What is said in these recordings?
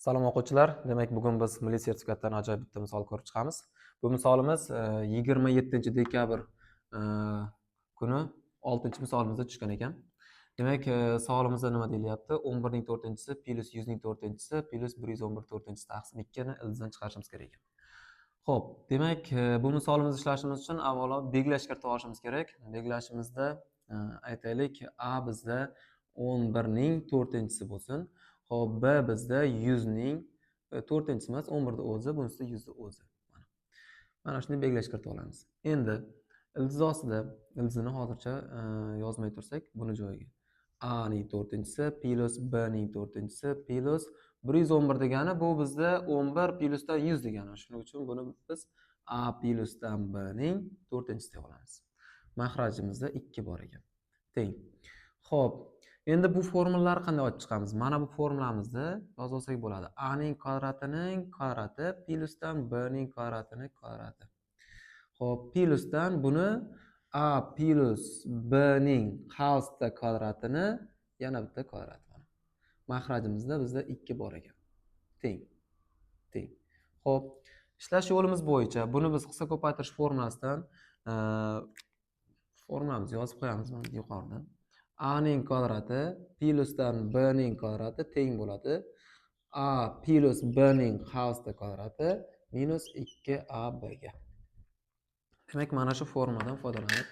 Salom o'quvchilar. Demak, bugun biz milliy sertifikatdan ajoyib bitta misol ko'rib chiqamiz. Bu misolimiz 27 dekabr kuni 6-misolimizda tushgan ekan. Demak, savolimizda nima deyilyapti? 11/4-si plus 100/4-si plus 114/4-si taqsim 2 ni ildizdan chiqarishimiz kerak ekan. Xo'p, demak, bu misolimizni ishlashimiz uchun avvalo belgilash kiritib olishimiz kerak. Belgilashimizda aytaylik, a bizda 11/4-si bo'lsin. Xo'p, b bizda 100/4-si emas, 11 ni o'zi, bunisi 100 ni o'zi. Mana shuni belgilash kiritib olamiz. Endi ildiz ostida ildizni hozircha yozmay tursak, buni joyiga a ning 4-si plus b ning 4-si plus 111 degani bu bizda 11 plusdan 100 degani. Shuning uchun buni biz a plusdan b ning 4-si deb olamiz. Mahrajimizda 2 bor ekan. Teng. Xo'p, endi bu formulalarni qanday olib chiqamiz? Mana bu formulamizni yozib olsak bo'ladi. A ning kvadratining kvadrati plusdan b ning kvadratining kvadrati. Xo'p, plusdan buni a plus b ning xasta kvadratini yana bitta kvadrati bor. Mahrajimizda bizda 2 bor ekan. Teng. Teng. Xo'p, ishlash yo'limiz bo'yicha buni biz qisqa ko'paytirish formulasidan formulamizni yozib qo'yamiz mana yuqorida. A ning kvadrati plusdan b ning kvadrati teng bo'ladi a plus b ning xasta kvadrati minus 2ab ga. Demak, mana shu formuladan foydalanib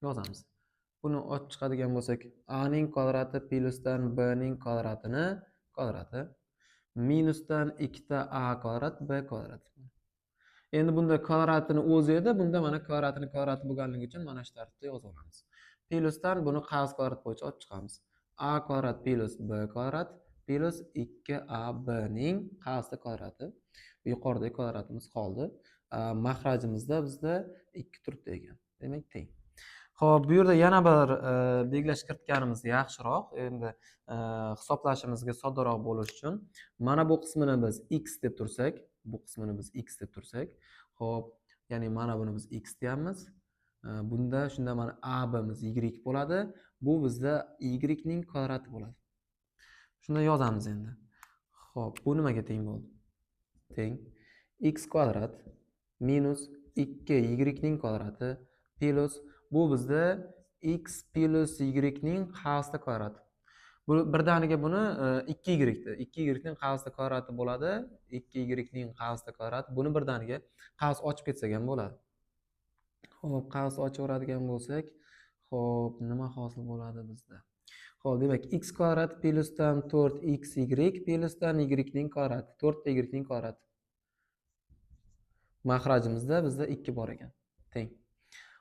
yozamiz. Buni olib chiqadigan bo'lsak, a ning kvadrati plusdan b ning kvadratini kvadrati minusdan 2a kvadrat b kvadrat. Endi bunda kvadratini o'zi edi, bunda mana kvadratini kvadrati bo'lganligi uchun mana shu tartibda yozib olamiz. Plusdan buni qavs kvadrat bo'yicha olib chiqamiz. A kvadrat plus b kvadrat plus 2ab ning qavsi kvadrati. Yuqoridagi kvadratimiz qoldi. Mahrajimizda bizda 2 turibdi ekan. Demak, teng. Xo'p, bu yerda yana bir belgilash kiritganimiz yaxshiroq. Endi hisoblashimizga soddaroq bo'lish uchun mana bu qismini biz x deb tursak, bu qismini biz x deb tursak, xo'p, ya'ni mana buni biz x deyamiz. Bunda shunda mana a bimiz y bo'ladi. Bu bizda y ning kvadrati bo'ladi. Shunda yozamiz endi. Xo'p, bu nimaga teng bo'ldi? Teng x kvadrat minus 2y ning kvadrati plus bu bizda x plus y ning xasta kvadrati. Bu birdaniga buni 2y da 2y ning xasta kvadrati bo'ladi. 2y ning xasta kvadrati. Buni birdaniga qavs ochib ketsak ham bo'ladi. Xo'p, qavs ochaveradigan bo'lsak, xo'p, nima hosil bo'ladi bizda? Xo'p, demak, x kvadrat plusdan 4xy plusdan y ning kvadrati, 4y ning kvadrati. Mahrajimizda bizda 2 bor ekan. Teng.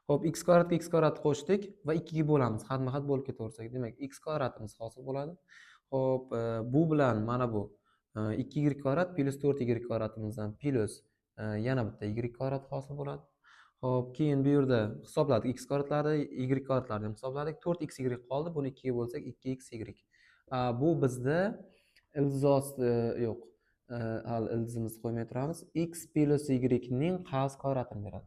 Xo'p, x kvadratga x kvadrat qo'shdik va 2 ga bo'lamiz. Xatma-xat bo'lib ketaversak, demak, x kvadratimiz hosil bo'ladi. Xo'p, bu bilan mana bu 2y kvadrat plus 4y kvadratimizdan plus yana bitta y kvadrat hosil bo'ladi. Xo'p, keyin bu yerda hisobladik x kvadratlarni, y kvadratlarni ham hisobladik. 4xy qoldi. Buni 2 ga bo'lsak 2xy. Bu bizda ildiz yo'q. Hal ildizimizni qo'ymay turamiz. X plus y ning qavs kvadratini beradi.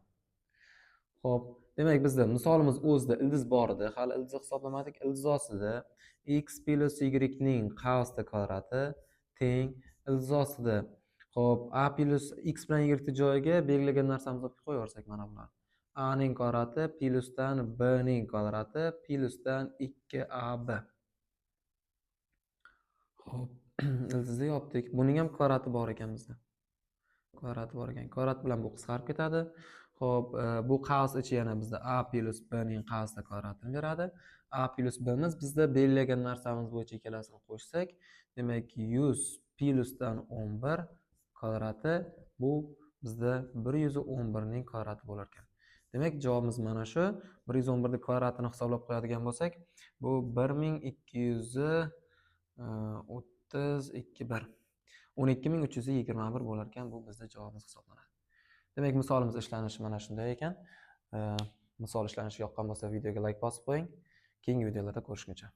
Xo'p, demak bizda misolimiz o'zida ildiz bor edi. Hali ildizni hisoblamadik. Ildiz ostida x plus y ning qavsi kvadrati teng ildiz ostida. Xo'p, a plus x bilan y joyiga belgilagan narsamizni qo'yaversak mana bular. A ning kvadrati plusdan b ning kvadrati plusdan 2ab. Xo'p, ildizni yopdik. Buning ham kvadrati bor ekan bizda. Kvadrati bor ekan. Kvadrat bilan bu qisqarib ketadi. Xo'p, bu qavs ichi yana bizda a plus b ning qavsi kvadratini beradi. A plus b miz bizda belgilagan narsamiz bo'yicha ikkalasini qo'shsak, demak 100 plusdan 11 kvadrati bu bizda 111 ning kvadrati bo'lar ekan. Demak, javobimiz mana shu. 111 ning kvadratini hisoblab qo'yadigan bo'lsak, bu 12321 bo'lar ekan. Bu bizda javobimiz hisoblanadi. Demak, misolimiz ishlanishi mana shunday ekan. Misol ishlanishi yoqqan bo'lsa, videoga like bosib qo'ying. Keyingi videolarda ko'rishguncha.